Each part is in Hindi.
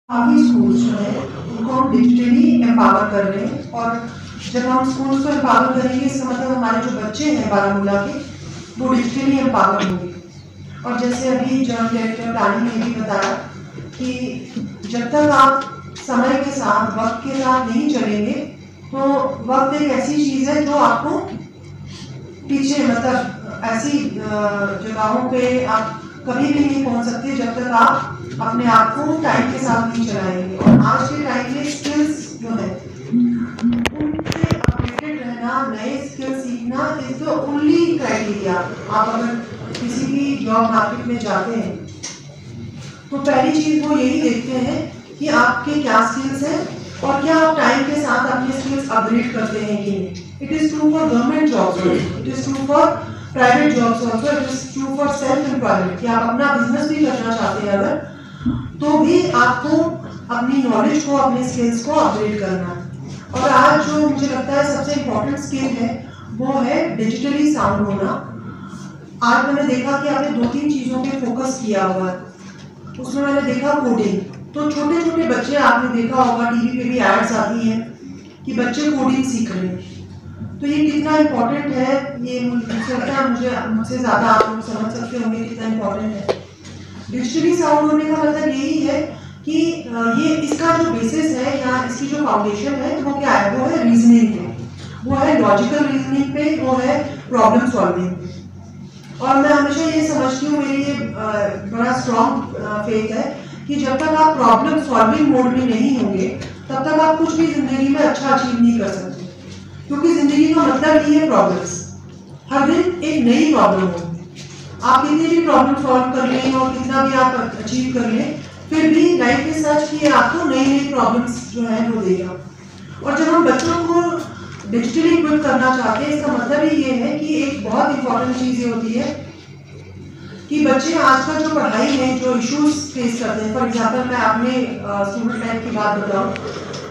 काफ़ी स्कूल्स जो है उनको हम डिजिटली एम्पावर कर रहे हैं। और जब हम स्कूल्स को एम्पावर करेंगे इसका मतलब हमारे जो बच्चे हैं बारामूला के वो डिजिटली एम्पावर होंगे। और जैसे अभी जॉइंट डायरेक्टर प्लानिंग ने भी बताया कि जब तक आप समय के साथ वक्त के साथ नहीं चलेंगे तो वक्त एक ऐसी चीज़ है जो आपको पीछे मतलब ऐसी जगहों पे आप कभी भी नहीं पहुंच सकते जब तक आप अपने आप को टाइम के साथ नहीं चलाएंगे। और आज के टाइम में स्किल्स जो है उनसे अपडेटेड रहना, नए स्किल सीखना इज द ओनली क्राइटेरिया। आप अगर किसी भी जॉब मार्केट में जाते हैं तो पहली चीज़ वो यही देखते हैं कि आपके क्या स्किल्स हैं और क्या आप टाइम के साथ अपने स्किल्स अपग्रेड करते हैं कि नहीं। It is true for government jobs, it is true for private jobs also, it is true for self employment कि आप अपना बिजनेस भी करना चाहते हैं अगर तो भी आपको अपनी नॉलेज को, अपने स्किल्स को अपग्रेड करना है। और आज जो मुझे लगता है सबसे इम्पोर्टेंट स्किल है वो है डिजिटली साउंड होना। आज मैंने देखा कि आपने 2-3 चीज़ों पे फोकस किया हुआ है। उसमें मैंने देखा कोडिंग। तो छोटे छोटे बच्चे आपने देखा होगा टीवी पे भी एड्स आती हैं कि बच्चे कोडिंग सीख रहे हैं। तो ये कितना इम्पोर्टेंट है ये मुझे लगता है मुझसे ज़्यादा आप लोग समझ सकते होंगे कितना इम्पोर्टेंट है। डिजिटली साउंड होने का मतलब यही है कि ये इसका जो बेसिस है या इसकी जो फाउंडेशन है वो क्या है, वो है रीजनिंग पे, वो है लॉजिकल रीजनिंग पे, वो है प्रॉब्लम सॉल्विंग पे। और मैं हमेशा ये समझती हूँ, मेरी ये बड़ा स्ट्रॉन्ग फेथ है कि जब तक आप प्रॉब्लम सॉल्विंग मोड में नहीं होंगे तब तक आप कुछ भी जिंदगी में अच्छा अचीव नहीं कर सकते। क्योंकि जिंदगी का मतलब ही है प्रॉब्लम्स। हर दिन एक नई प्रॉब्लम होगी। आप कितनी भी प्रॉब्लम सॉल्व कर लें और कितना भी आप अचीव कर लें फिर भी लाइफ इज सच कि आपको नई नई प्रॉब्लम्स जो है वो देगा। और जब हम बच्चों को डिजिटली इक्विप करना चाहते हैं इसका मतलब ही ये है कि एक बहुत इंपॉर्टेंट चीज़ ये होती है कि बच्चे आजकल जो पढ़ाई में जो इश्यूज फेस करते हैं, फॉर एग्जाम्पल मैं अपने स्टूडेंट लाइफ की बात बताऊँ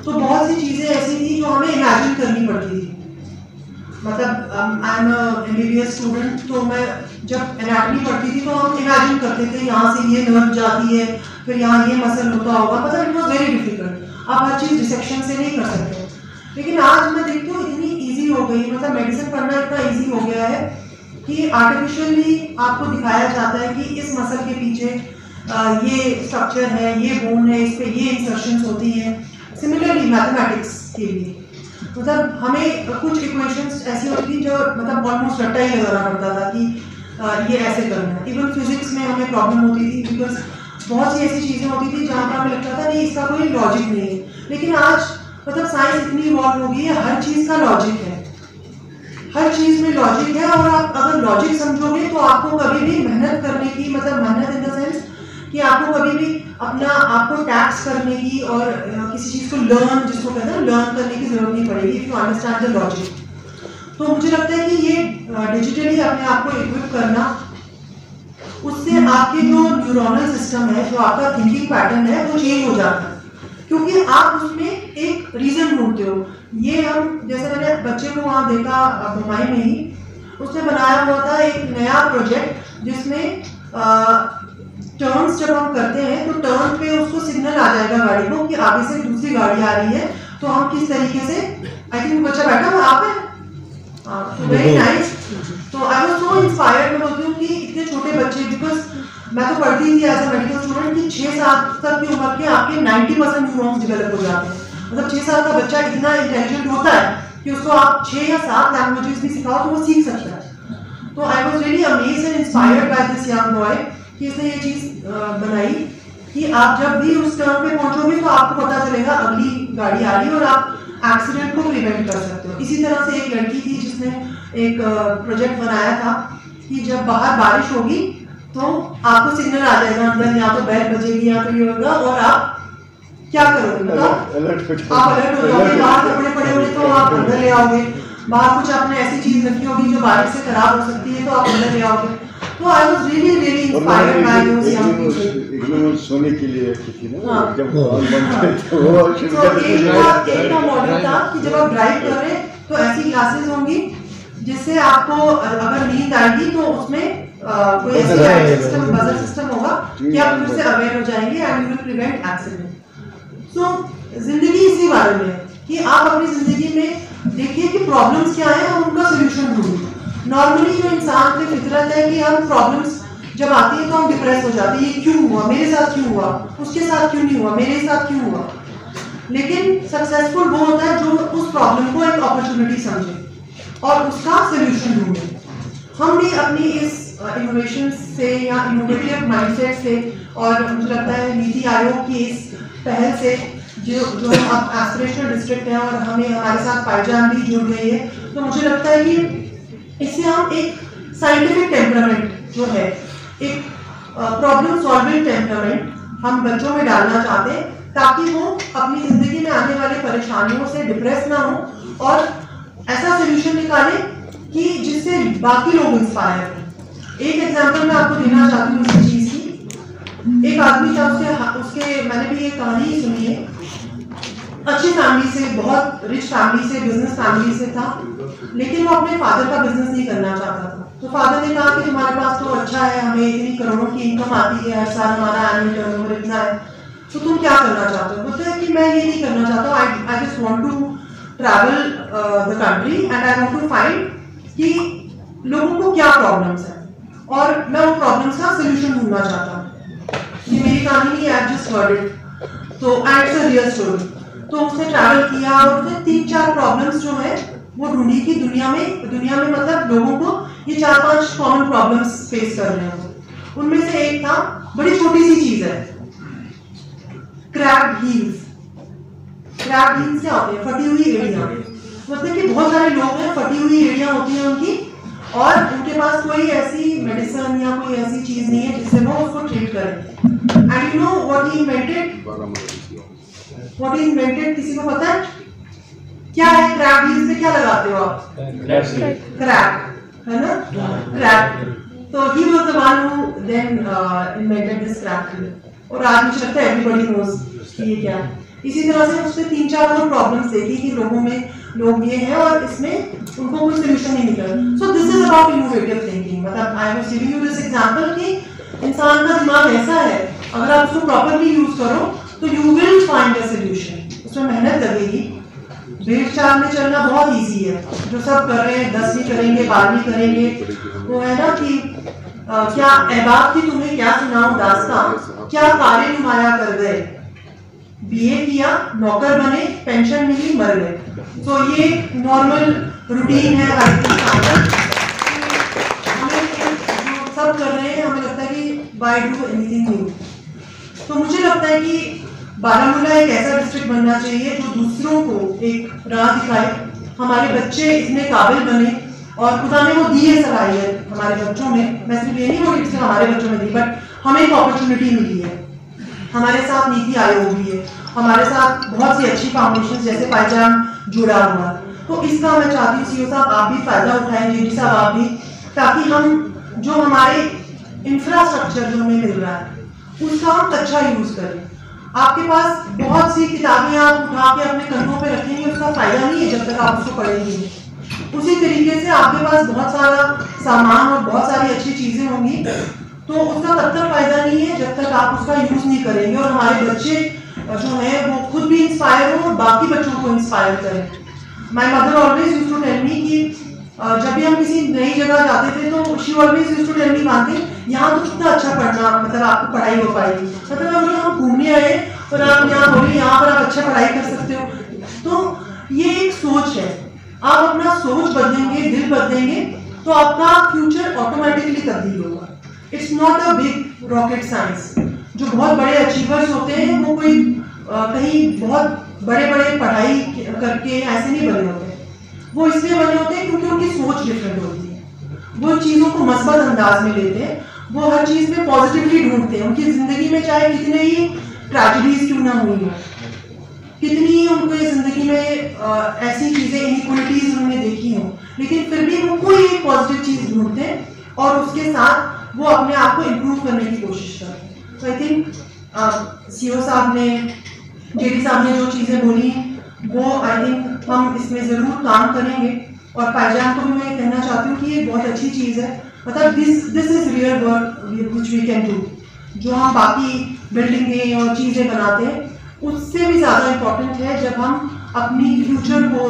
तो बहुत सी चीज़ें ऐसी थी जो हमें इमेजिन करनी पड़ती थी। मतलब आई एम MBBS स्टूडेंट, तो मैं जब एनाटॉमी पढ़ती थी तो हम इमेजिन करते थे यहाँ से ये नर्व जाती है फिर यहाँ ये मसल होता होगा। मतलब इट वॉज वेरी डिफिकल्ट। आप हर चीज़ डिसेक्शन से नहीं कर सकते। लेकिन आज मैं देखती हूँ इतनी ईजी हो गई, मतलब मेडिसिन पढ़ना इतना ईजी हो गया है कि आर्टिफिशियली आपको दिखाया जाता है कि इस मसल के पीछे ये स्ट्रक्चर है, ये बोन है, इस पर ये इंसर्शंस होती हैं। सिमिलरली मैथमेटिक्स के लिए मतलब हमें कुछ इक्वेशंस ऐसी होती थी जो मतलब ऑलमोस्ट रट्टा ही लगाना पड़ता था कि ये ऐसे करना है। इवन फिजिक्स में हमें प्रॉब्लम होती थी बिकॉज बहुत सी ऐसी चीज़ें होती थी जहाँ पर हमें लगता था नहीं इसका कोई लॉजिक नहीं है। लेकिन आज मतलब साइंस इतनी इवॉल्व हो गई है, हर चीज़ का लॉजिक है, हर चीज़ में लॉजिक है। और आप अगर लॉजिक समझोगे तो आपको कभी भी मेहनत करने की, मतलब मेहनत इन द सेंस कि आपको कभी भी अपना आपको टैक्स करने की और किसी चीज़ को लर्न, जिसको कहते हैं लर्न करने की जरूरत नहीं पड़ेगी if you understand the logic. तो मुझे लगता है कि ये डिजिटली अपने आप को इक्विप करना, उससे आपके जो न्यूरोनल सिस्टम है, जो आपका थिंकिंग पैटर्न है वो चेंज हो जाता है क्योंकि आप उसमें एक रीजन ढूंढते हो। ये हम जैसे मैंने बच्चे को वहाँ देखा मुंबई में ही, उसने बनाया हुआ था एक नया प्रोजेक्ट जिसमें टर्न्स जब हम करते हैं तो टर्न पे उसको सिग्नल आ जाएगा गाड़ी को कि आगे से दूसरी गाड़ी आ रही है तो हम किस तरीके से, आई थिंक बच्चा बैठा हुआ आप है, वेरी नाइस। तो आई वाज सो इंस्पायर्ड। मैं बोलती हूँ कि इतने छोटे बच्चे, बिकॉज मैं तो पढ़ती थी एज ए मेडिकल स्टूडेंट कि 6 साल तक की उम्र के आपके 90% न्यूरॉन्स डेवलप हो जाते हैं। मतलब 6 साल का बच्चा इतना इंटेलिजेंट होता है कि उसको आप 6 या 7 लैंग्वेजेस भी सिखाओ तो वो सीख सकता है। तो I was really amazed and inspired by this young boy कि इसने ये चीज़ बनाई कि आप जब भी उस टर्न पे पहुंचोगे तो आपको पता चलेगा अगली गाड़ी आ रही है और आप एक्सीडेंट को प्रिवेंट कर सकते हो। इसी तरह से एक लड़की थी जिसने एक प्रोजेक्ट बनाया था कि जब बाहर बारिश होगी तो आपको सिग्नल आ जाएगा अंदर, या तो बैल बजेगी या तो ये होगा और आप क्या करोगे, मतलब आप अलर्ट हो जाओगे। बाहर कपड़े पड़े होंगे तो आप अंदर ले आओगे, बाहर कुछ आपने ऐसी चीज रखी होगी जो बारिश से खराब हो सकती है तो आप अंदर ले आओगे। तो I was really inspired by those young people. Ignore सोने के लिए थी ना जब एक मॉडल था कि जब आप ड्राइव कर रहे तो ऐसी क्लासेस होंगी जिससे आपको अगर नींद आएगी तो उसमें कोई ऐसी सिस्टम, बजर सिस्टम होगा कि आप फिर से अवेयर हो जाएंगे and you will prevent accident. So जिंदगी इसी बारे में है कि आप अपनी जिंदगी में देखिए कि प्रॉब्लम्स क्या है और उनका सोल्यूशन ढूंढिए। नॉर्मली जो इंसान की फितरत है कि हम प्रॉब्लम्स जब आती है तो हम डिप्रेस हो जाते हैं, ये क्यों हुआ, मेरे साथ क्यों हुआ, उसके साथ क्यों नहीं हुआ, मेरे साथ क्यों हुआ। लेकिन सक्सेसफुल वो होता है जो उस प्रॉब्लम को एक अपॉर्चुनिटी समझे और उसका सोल्यूशन ढूंढे। हम भी अपनी इस इनोवेशन से या इनोवेटिव माइंडसेट से और मुझे लगता है नीति आयोग की इस पहल से जो हम अब एस्पिरेशनल डिस्ट्रिक्ट है और हमें हमारे साथ पायजान भी जुड़ गई है, तो मुझे लगता है कि इससे हम एक साइंटिफिक टेम्परामेंट जो है, एक प्रॉब्लम सॉल्विंग टेम्परामेंट हम बच्चों में डालना चाहते हैं ताकि वो अपनी जिंदगी में आने वाले परेशानियों से डिप्रेस ना हो और ऐसा सोल्यूशन निकाले कि जिससे बाकी लोग इंस्पायर हों। एक एग्जांपल मैं आपको देना चाहती हूँ इस चीज़ की। एक आदमी था, उसके मैंने भी ये कहानी सुनी है, अच्छी फैमिली से, बहुत रिच फैमिली से, बिजनेस फैमिली से था, लेकिन वो अपने फादर का बिजनेस नहीं करना चाहता था। तो फादर ने कहा कि तुम्हारे पास तो अच्छा है, हमें इतनी करोड़ों की इनकम आती है, हर साल हमारा एनुअल टर्नओवर इतना है, तो तुम क्या करना चाहते हो? बोलते हैं कि मैं ये नहीं करना चाहता, I just want to travel the country and I want to find कि लोगों को क्या प्रॉब्लम्स है और मैं उन प्रॉब्लम्स का सोल्यूशन ढूंढना चाहता हूँ। ये मेरी कहानी नहीं, आई जस्ट हर्ड इट, तो and it's a real story. तो उसने ट्रैवल किया और उसने 3-4 प्रॉब्लम्स जो है वो ढूंढी कि दुनिया में मतलब लोगों को ये 4-5 कॉमन प्रॉब्लम्स फेस कर रहे हैं। उनमें से एक था, बड़ी छोटी सी चीज है, क्रैक्ड हील्स। क्रैक्ड हील्स क्या होते हैं? फटी हुई एड़ियां। मतलब कि बहुत सारे लोग हैं, फटी हुई एड़ियां होती हैं उनकी और उनके पास कोई ऐसी मेडिसिन या कोई ऐसी चीज नहीं है जिससे वो उसको ट्रीट करें। And you know what he invented, किसी को पता है क्या है? क्रैक्ड हील्स पे क्या लगाते हो आप? क्रैक, है ना? क्रैक। तो he was the one who then invented this crack heel और आज मुझे लगता है एवरीबॉडी नोज कि ये क्या है। इसी तरह से उसने 3-4 और प्रॉब्लम्स देखी कि लोग ये हैं और इसमें उनको कोई सोल्यूशन नहीं निकला। So this is about innovative thinking. मतलब I was giving you this example कि इंसान का दिमाग ऐसा है, अगर आप उसको प्रॉपर्ली यूज करो तो you will find a solution. उसमें मेहनत लगेगी, भेड़ चाल में चलना बहुत इजी है, जो सब कर रहे हैं, 10वीं करेंगे, 12वीं करेंगे, वो है ना कि क्या अहबाब की तुम्हें क्या सुनाऊं दास्तां, क्या कारे नुमाया कर गए, बीए किया, नौकर बने, पेंशन मिली, मर गए। तो ये नॉर्मल रूटीन है हर इंसान। हमें जो सब कर रहे हैं हमें लगता है कि बाय डू एनीथिंग न्यू। तो मुझे लगता है कि बारामूला एक ऐसा डिस्ट्रिक्ट बनना चाहिए जो दूसरों को एक राह दिखाए, हमारे बच्चे इतने काबिल बने और खुदा ने वो दी है सलाहियत हमारे बच्चों में। मैं सिर्फ ये नहीं बोल रही हमारे बच्चों में दी, बट हमें एक अपॉर्चुनिटी मिली है। हमारे साथ नीति आयोग भी है, हमारे साथ बहुत सी अच्छी फाउंडेशन जैसे पायजान जुड़ा हुआ। तो इसका मैं चाहती हूँ सीओ साहब आप भी फायदा उठाएं, जेडी साहब आप भी, ताकि हम जो हमारे इंफ्रास्ट्रक्चर जो हमें मिल रहा है उसका हम अच्छा यूज करें। आपके पास बहुत सी किताबें आप उठा के अपने कंधों पे रखेंगे, उसका फायदा नहीं है जब तक आप उसको पढ़ेंगे। उसी तरीके से आपके पास बहुत सारा सामान और बहुत सारी अच्छी चीजें होंगी, तो उसका तब तक फायदा नहीं है जब तक आप उसका यूज नहीं करेंगे और हमारे बच्चे जो है वो खुद भी इंस्पायर हो और बाकी बच्चों को इंस्पायर करें। My mother always used to tell me कि जब भी हम किसी नई जगह जाते थे तो she always used to tell me मानते यहाँ तो कितना अच्छा पढ़ना, मतलब आपको पढ़ाई हो पाएगी। मतलब अगर हम घूमने आए और आप यहाँ बोले यहाँ पर आप अच्छा पढ़ाई कर सकते हो, तो ये एक सोच है। आप अपना सोच बदलेंगे, दिल बदलेंगे तो आपका फ्यूचर ऑटोमेटिकली तब्दील होगा। It's not a big rocket science. जो बहुत बड़े अचीवर्स होते हैं वो कोई कहीं बहुत बड़े पढ़ाई करके ऐसे नहीं बने होते। वो इसलिए बने होते हैं क्योंकि उनकी सोच डिफरेंट होती है, वो चीज़ों को मस्बत अंदाज में लेते हैं, वो हर चीज़ में पॉजिटिवली ढूंढते हैं। उनकी ज़िंदगी में चाहे कितने ही ट्रेजेडीज क्यों ना हुई हो, कितनी ही उनके ज़िंदगी में ऐसी चीज़ें इनइक्वालिटीज उन्होंने देखी हो, लेकिन फिर भी वो कोई एक पॉजिटिव चीज़ ढूंढते हैं और उसके साथ वो अपने आप को इम्प्रूव करने की कोशिश करते हैं। तो आई थिंक सीओ साहब ने, जेडी साहब ने जो चीज़ें बोली वो आई थिंक हम इसमें ज़रूर काम करेंगे। और पायजान को भी मैं कहना चाहती हूँ कि ये बहुत अच्छी चीज़ है। मतलब this is real work which we can do. जो हम बाकी बिल्डिंगें और चीज़ें बनाते हैं उससे भी ज़्यादा इम्पोर्टेंट है जब हम अपनी फ्यूचर को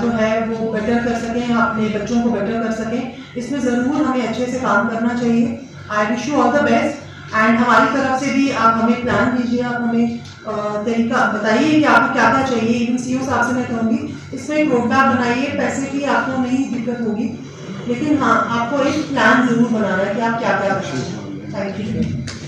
जो है वो बेटर कर सकें, अपने बच्चों को बेटर कर सकें। इसमें ज़रूर हमें अच्छे से काम करना चाहिए। I wish you all the best. And हमारी तरफ से भी आप हमें प्लान दीजिए, आप हमें तरीका बताइए कि आपको क्या क्या चाहिए। इवन सीईओ साहब से मैं कहूँगी इसमें एक रोड मैप बनाइए। पैसे की आपको नहीं दिक्कत होगी, लेकिन हाँ आपको एक प्लान ज़रूर बनाना है कि आप क्या क्या करेंगे। Thank you.